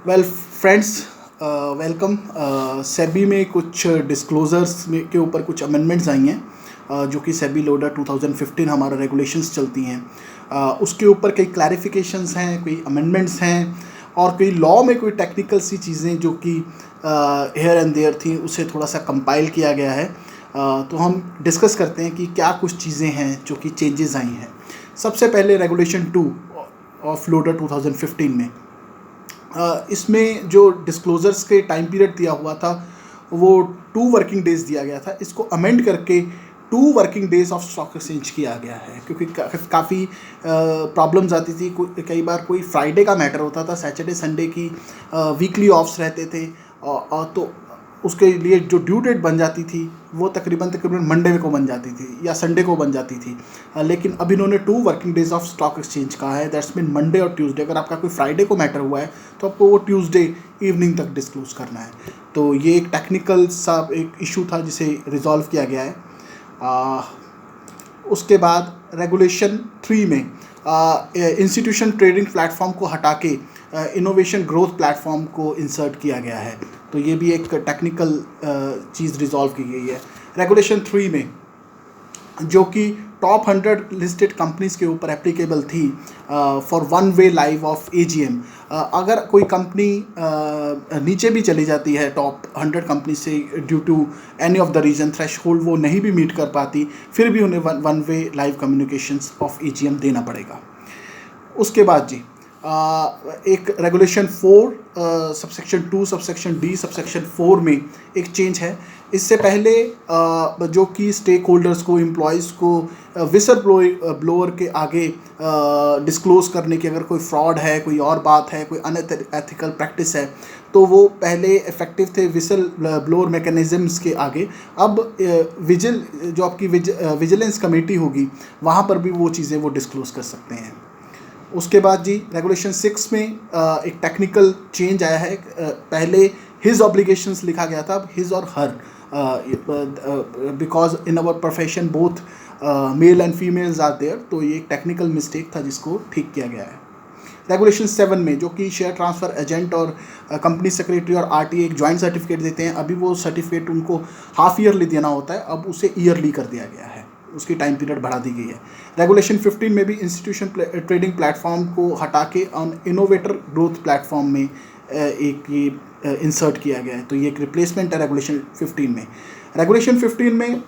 Well friends, welcome. SEBI में कुछ disclosures में के ऊपर कुछ अमेंडमेंट्स आई हैं, जो कि सेबी लोडा 2015 हमारा रेगुलेशंस चलती हैं। उसके ऊपर कई क्लैरिफिकेशंस हैं, कोई अमेंडमेंट्स हैं और कई लॉ में कोई टेक्निकल सी चीज़ें जो कि हेयर एंड देयर थी, उसे थोड़ा सा कंपाइल किया गया है। तो हम डिस्कस करते हैं कि क्या कुछ चीज़ें हैं जो कि चेंजेस आई हैं। सबसे पहले रेगुलेशन 2 ऑफ लोडा 2015 में इसमें जो डिस्क्लोजर्स के टाइम पीरियड दिया हुआ था वो 2 वर्किंग डेज़ दिया गया था। इसको अमेंड करके 2 working days of stock exchange किया गया है, क्योंकि काफ़ी प्रॉब्लम्स आती थी। कई बार कोई फ्राइडे का मैटर होता था, सैटरडे संडे की वीकली ऑफ्स रहते थे, तो उसके लिए जो ड्यू डेट बन जाती थी वो तकरीबन मंडे को बन जाती थी या संडे को बन जाती थी। लेकिन अब इन्होंने 2 working days of stock exchange कहा है, दैट्स मीन मंडे और ट्यूसडे। अगर आपका कोई फ्राइडे को मैटर हुआ है तो आपको वो ट्यूसडे इवनिंग तक डिस्क्लोज करना है। तो ये एक टेक्निकल सा एक इशू था जिसे रिजॉल्व किया गया है। उसके बाद रेगुलेशन 3 में इंस्टीट्यूशन ट्रेडिंग प्लेटफॉर्म को हटा के इनोवेशन ग्रोथ प्लेटफॉर्म को इंसर्ट किया गया है। तो ये भी एक टेक्निकल चीज़ रिजॉल्व की गई है। रेगुलेशन 3 में जो कि टॉप 100 लिस्टेड कंपनीज के ऊपर एप्लीकेबल थी for one way live of AGM. अगर कोई कंपनी नीचे भी चली जाती है टॉप 100 कंपनी से due to any of the reason threshold वो नहीं भी मीट कर पाती, फिर भी उन्हें one way live communications of AGM देना पड़ेगा। उसके बाद जी एक regulation 4 subsection 2 subsection D subsection 4 में एक चेंज है। इससे पहले जो कि स्टेक होल्डर्स को, एम्प्लॉयज़ को विसल ब्लोअर के आगे डिस्क्लोज करने की अगर कोई फ्रॉड है, कोई और बात है, कोई अनएथिकल प्रैक्टिस है, तो वो पहले इफेक्टिव थे विसल ब्लोअर मैकेनिज़म्स के आगे। अब जो आपकी विजिलेंस कमेटी होगी वहाँ पर भी वो चीज़ें वो डिस्क्लोज कर सकते हैं। उसके बाद जी रेगुलेशन 6 में एक टेक्निकल चेंज आया है। पहले हिज ऑब्लिगेशंस लिखा गया था, अब हिज और her, because in our profession both male and females are there. तो ये एक टेक्निकल मिस्टेक था जिसको ठीक किया गया है। रेगुलेशन 7 में जो कि शेयर ट्रांसफ़र एजेंट और कंपनी सेक्रेटरी और आरटीए एक जॉइंट सर्टिफिकेट देते हैं, अभी वो सर्टिफिकेट उनको हाफ ईयरली देना होता है, अब उसे ईयरली कर दिया गया है, उसकी टाइम पीरियड बढ़ा दी गई है। रेगुलेशन 15 में भी इंस्टीट्यूशन ट्रेडिंग प्लेटफॉर्म को हटा के ऑन इनोवेटर ग्रोथ प्लेटफॉर्म में एक ये इंसर्ट किया गया है। तो ये एक रिप्लेसमेंट है रेगुलेशन 15 में। रेगुलेशन 15 में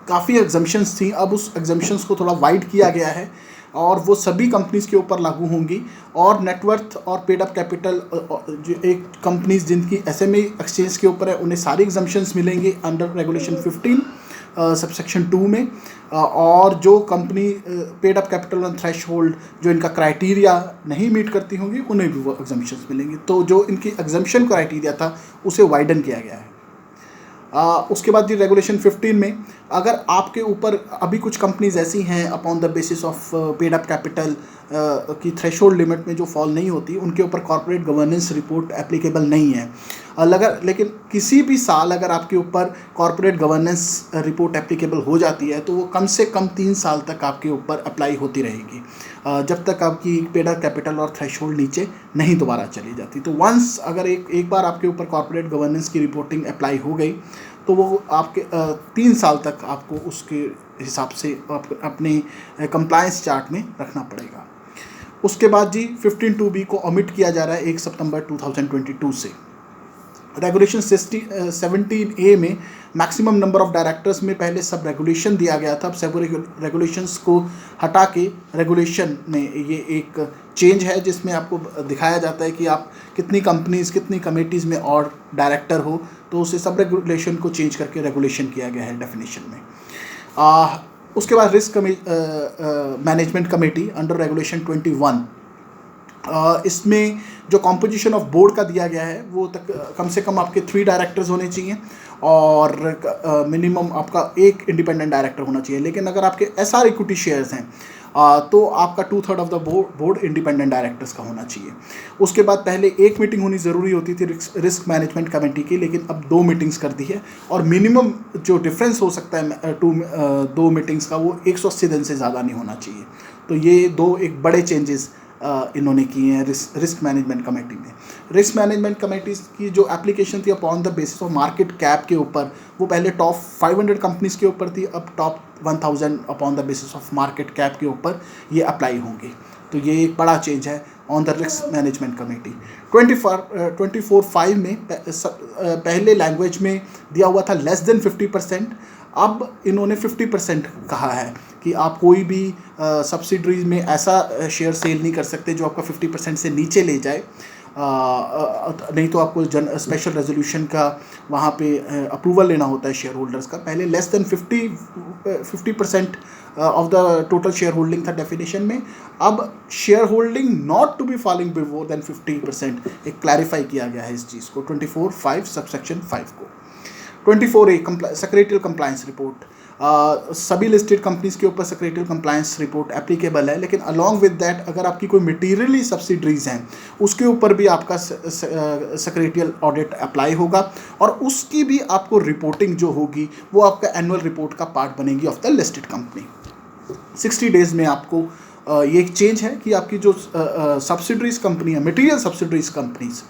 काफ़ी एग्जम्पशंस थी, अब उस एग्जम्पशंस को थोड़ा वाइड किया गया है और वो सभी कंपनीज़ के ऊपर लागू होंगी। और नेटवर्थ और पेड अप कैपिटल जो एक कंपनीज़ जिनकी एसएमई एक्सचेंज के ऊपर है उन्हें सारी एग्जम्पशंस मिलेंगे अंडर रेगुलेशन 15 सबसेक्शन 2 में। और जो कंपनी पेड अप कैपिटल और थ्रेशहोल्ड जो इनका क्राइटेरिया नहीं मीट करती होंगी उन्हें भी वो एग्जम्पशंस मिलेंगी। तो जो इनकी एग्जम्पशन क्राइटेरिया था उसे वाइडन किया गया है। उसके बाद जी रेगुलेशन 15 में अगर आपके ऊपर अभी कुछ कंपनीज ऐसी हैं upon the basis of paid up capital की थ्रेशोल्ड लिमिट में जो फॉल नहीं होती, उनके ऊपर कॉर्पोरेट गवर्नेंस रिपोर्ट एप्लीकेबल नहीं है। लेकिन किसी भी साल अगर आपके ऊपर कॉर्पोरेट गवर्नेंस रिपोर्ट एप्लीकेबल हो जाती है तो वो कम से कम 3 साल तक आपके ऊपर अप्लाई होती रहेगी, जब तक आपकी पेड अप कैपिटल और थ्रेशोल्ड नीचे नहीं दोबारा चली जाती। तो वंस अगर एक बार आपके ऊपर कॉर्पोरेट गवर्नेंस की रिपोर्टिंग अप्लाई हो गई तो वो आपके 3 साल तक आपको उसके हिसाब से अपने कंप्लायंस चार्ट में रखना पड़ेगा। उसके बाद जी 15(2)B को ओमिट किया जा रहा है 1 सितंबर 2022 से। रेगुलेशन 17A में मैक्सिमम नंबर ऑफ डायरेक्टर्स में पहले सब रेगुलेशन दिया गया था, अब सब रेगुलेशंस को हटा के रेगुलेशन में ये एक चेंज है जिसमें आपको दिखाया जाता है कि आप कितनी कंपनीज़, कितनी कमेटीज़ में और डायरेक्टर हो, तो उसे सब रेगुलेशन को चेंज करके रेगुलेशन किया गया है डेफिनेशन में। उसके बाद risk management committee under regulation 21, इसमें जो कॉम्पोजिशन ऑफ बोर्ड का दिया गया है वो कम से कम आपके 3 डायरेक्टर्स होने चाहिए और मिनिमम आपका 1 इंडिपेंडेंट डायरेक्टर होना चाहिए। लेकिन अगर आपके एसआर इक्विटी शेयर्स हैं तो आपका 2/3 of the board independent directors का होना चाहिए। उसके बाद पहले 1 मीटिंग होनी ज़रूरी होती थी रिस्क मैनेजमेंट कमेटी की, लेकिन अब 2 मीटिंग्स कर दी है और मिनिमम जो डिफरेंस हो सकता है 2 मीटिंग्स का वो 180 दिन से ज़्यादा नहीं होना चाहिए। तो ये 2 एक बड़े चेंजेस इन्होंने किए हैं रिस्क मैनेजमेंट कमेटी में। रिस्क मैनेजमेंट कमेटी की जो एप्लीकेशन थी upon the basis of market cap के ऊपर, वो पहले टॉप 500 कंपनीज़ के ऊपर थी, अब top 1000 upon the basis of market cap के ऊपर ये अप्लाई होंगी। तो ये एक बड़ा चेंज है on the risk management committee. 24(5) में पहले लैंग्वेज में दिया हुआ था लेस देन 50%, अब इन्होंने 50% कहा है कि आप कोई भी सब्सिडरीज में ऐसा शेयर सेल नहीं कर सकते जो आपका 50% से नीचे ले जाए, नहीं तो आपको स्पेशल रेजोल्यूशन का वहाँ पे अप्रूवल लेना होता है शेयर होल्डर्स का। पहले less than 50% of the total shareholding था डेफिनेशन में, अब shareholding not to be falling before than 50% एक क्लैरिफाई किया गया है इस चीज़ को 24(5) सबसेक्शन 5 को। 24A सेक्रेटरियल कंप्लायंस रिपोर्ट, सभी लिस्टेड कंपनीज़ के ऊपर सेक्रेटरियल कंप्लायंस रिपोर्ट एप्लीकेबल है, लेकिन अलॉन्ग विद दैट अगर आपकी कोई मटेरियली सब्सिडरीज हैं उसके ऊपर भी आपका सेक्रेटरियल ऑडिट अप्लाई होगा, और उसकी भी आपको रिपोर्टिंग जो होगी वो आपका एनुअल रिपोर्ट का पार्ट बनेगी of the listed company. 60 days में आपको ये एक चेंज है कि आपकी जो सब्सिडरीज कंपनी है, मटेरियल सब्सिडरीज कंपनीज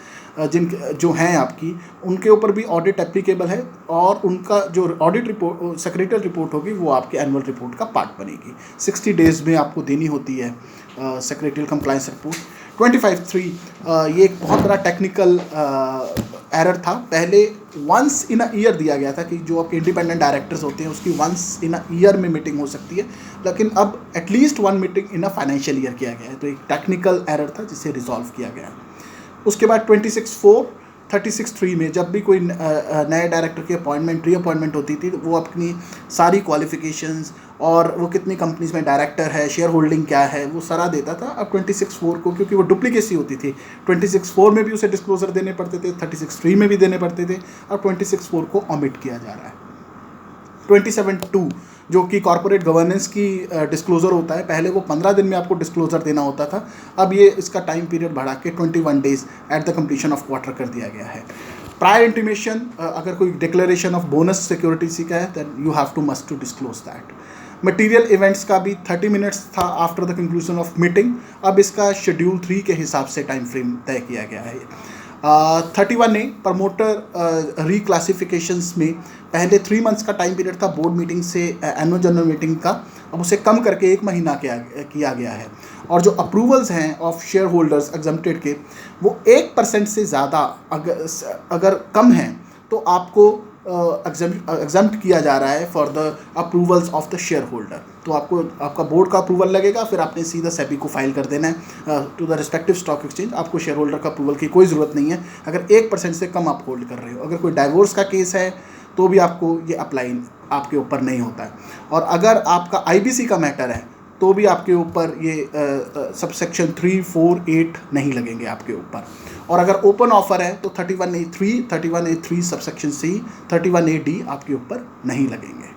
जो हैं आपकी, उनके ऊपर भी ऑडिट एप्लीकेबल है, और उनका जो ऑडिट रिपोर्ट सेक्रेटरियल रिपोर्ट होगी वो आपके एनुअल रिपोर्ट का पार्ट बनेगी। 60 डेज़ में आपको देनी होती है सेक्रेटरियल कंप्लायंस रिपोर्ट। 25(3) ये एक बहुत बड़ा टेक्निकल एरर था। पहले वंस इन अ ईयर दिया गया था कि जो आपके इंडिपेंडेंट डायरेक्टर्स होते हैं उसकी वंस इन अ ईयर में मीटिंग हो सकती है, लेकिन अब at least 1 meeting in a financial year किया गया है। तो एक टेक्निकल एरर था जिसे रिजॉल्व किया गया है। उसके बाद 26(4), 36(3) में जब भी कोई नए डायरेक्टर की अपॉइंटमेंट रीअपॉइंटमेंट होती थी तो वो अपनी सारी क्वालिफिकेशंस और वो कितनी कंपनीज में डायरेक्टर है, शेयर होल्डिंग क्या है, वो सारा देता था। अब 26(4) को, क्योंकि वो डुप्लीकेसी होती थी, 26(4) में भी उसे डिस्क्लोजर देने पड़ते थे, 36(3) में भी देने पड़ते थे, अब 26(4) को ओमिट किया जा रहा है। 27(2) जो कि कॉर्पोरेट गवर्नेंस की डिस्क्लोज़र होता है, पहले वो 15 दिन में आपको डिस्क्लोज़र देना होता था, अब ये इसका टाइम पीरियड बढ़ा के 21 days at the completion of quarter कर दिया गया है। प्रायर इंटीमेशन, अगर कोई डिक्लेरेशन ऑफ बोनस सिक्योरिटी का है then you have to must to disclose that. Material events का भी 30 मिनट्स था after the conclusion of meeting, अब इसका शेड्यूल 3 के हिसाब से टाइम फ्रेम तय किया गया है। 31A प्रमोटर रिक्लासिफिकेशंस में पहले 3 मंथ्स का टाइम पीरियड था बोर्ड मीटिंग से एनुअल जनरल मीटिंग का, अब उसे कम करके 1 महीना किया गया है। और जो अप्रूवल्स हैं ऑफ शेयर होल्डर्स एग्जम्प्टेड के, वो 1% से ज़्यादा अगर कम हैं तो आपको एग्जम्प्ट किया जा रहा है for the approvals of the share holder. तो आपको आपका बोर्ड का अप्रूवल लगेगा, फिर आपने सीधा सेबी को फाइल कर देना है to the respective stock exchange. आपको शेयर होल्डर का अप्रूवल की कोई ज़रूरत नहीं है अगर 1% से कम आप होल्ड कर रहे हो। अगर कोई डाइवोर्स का केस है तो भी आपको ये अप्लाई आपके ऊपर नहीं होता है, और अगर आपका IBC का मैटर है तो भी आपके ऊपर ये सबसेक्शन 3, 4, 8 नहीं लगेंगे आपके ऊपर। और अगर ओपन ऑफर है तो 31A3, 31A3 subsection C, 31AD आपके ऊपर नहीं लगेंगे।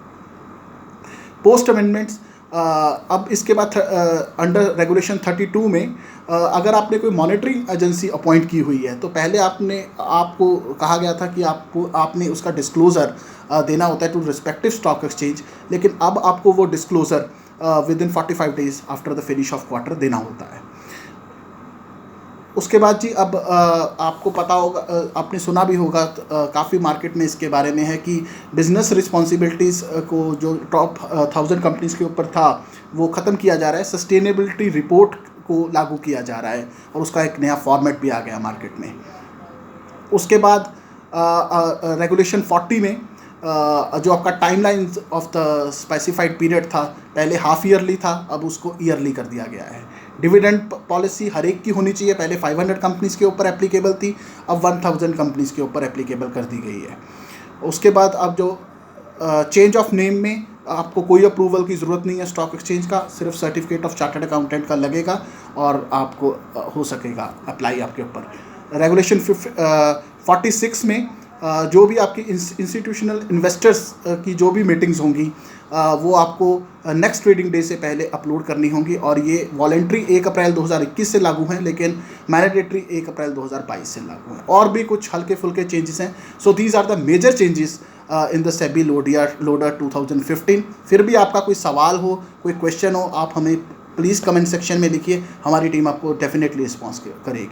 पोस्ट अमेंडमेंट्स, अब इसके बाद अंडर रेगुलेशन 32 में अगर आपने कोई मॉनिटरिंग एजेंसी अपॉइंट की हुई है तो पहले आपको कहा गया था कि आपने उसका डिस्क्लोज़र देना होता है टू रिस्पेक्टिव स्टॉक एक्सचेंज, लेकिन अब आपको वो disclosure with in 45 days after the finish off quarter देना होता है। उसके बाद जी अब आपको पता होगा, आपने सुना भी होगा, काफ़ी मार्केट में इसके बारे में है कि बिज़नेस रिस्पॉन्सिबिलिटीज़ को जो टॉप 1000 कंपनीज़ के ऊपर था वो ख़त्म किया जा रहा है, सस्टेनेबिलिटी रिपोर्ट को लागू किया जा रहा है और उसका एक नया फॉर्मेट भी आ गया मार्केट में। उसके बाद रेगुलेशन 40 में जो आपका timeline of the specified period था, पहले हाफ ईयरली था, अब उसको ईयरली कर दिया गया है। डिविडेंड पॉलिसी हर एक की होनी चाहिए, पहले 500 कंपनीज़ के ऊपर एप्लीकेबल थी, अब 1000 कंपनीज़ के ऊपर एप्लीकेबल कर दी गई है। उसके बाद अब जो चेंज ऑफ नेम में आपको कोई अप्रूवल की ज़रूरत नहीं है स्टॉक एक्सचेंज का, सिर्फ सर्टिफिकेट ऑफ चार्टर्ड अकाउंटेंट का लगेगा और आपको हो सकेगा अप्लाई आपके ऊपर। रेगुलेशन 46 में जो भी आपकी इंस्टीट्यूशनल इन्वेस्टर्स की जो भी मीटिंग्स होंगी वो आपको नेक्स्ट ट्रेडिंग डे से पहले अपलोड करनी होंगी, और ये वॉलेंट्री 1 अप्रैल 2021 से लागू हैं, लेकिन मैंडेटरी 1 अप्रैल 2022 से लागू हैं। और भी कुछ हल्के फुल्के चेंजेस हैं। So these are the major changes in the SEBI LODR 2015। फिर भी आपका कोई सवाल हो, कोई क्वेश्चन हो, आप हमें प्लीज़ कमेंट सेक्शन में लिखिए, हमारी टीम आपको डेफिनेटली रिस्पॉन्स करेगी।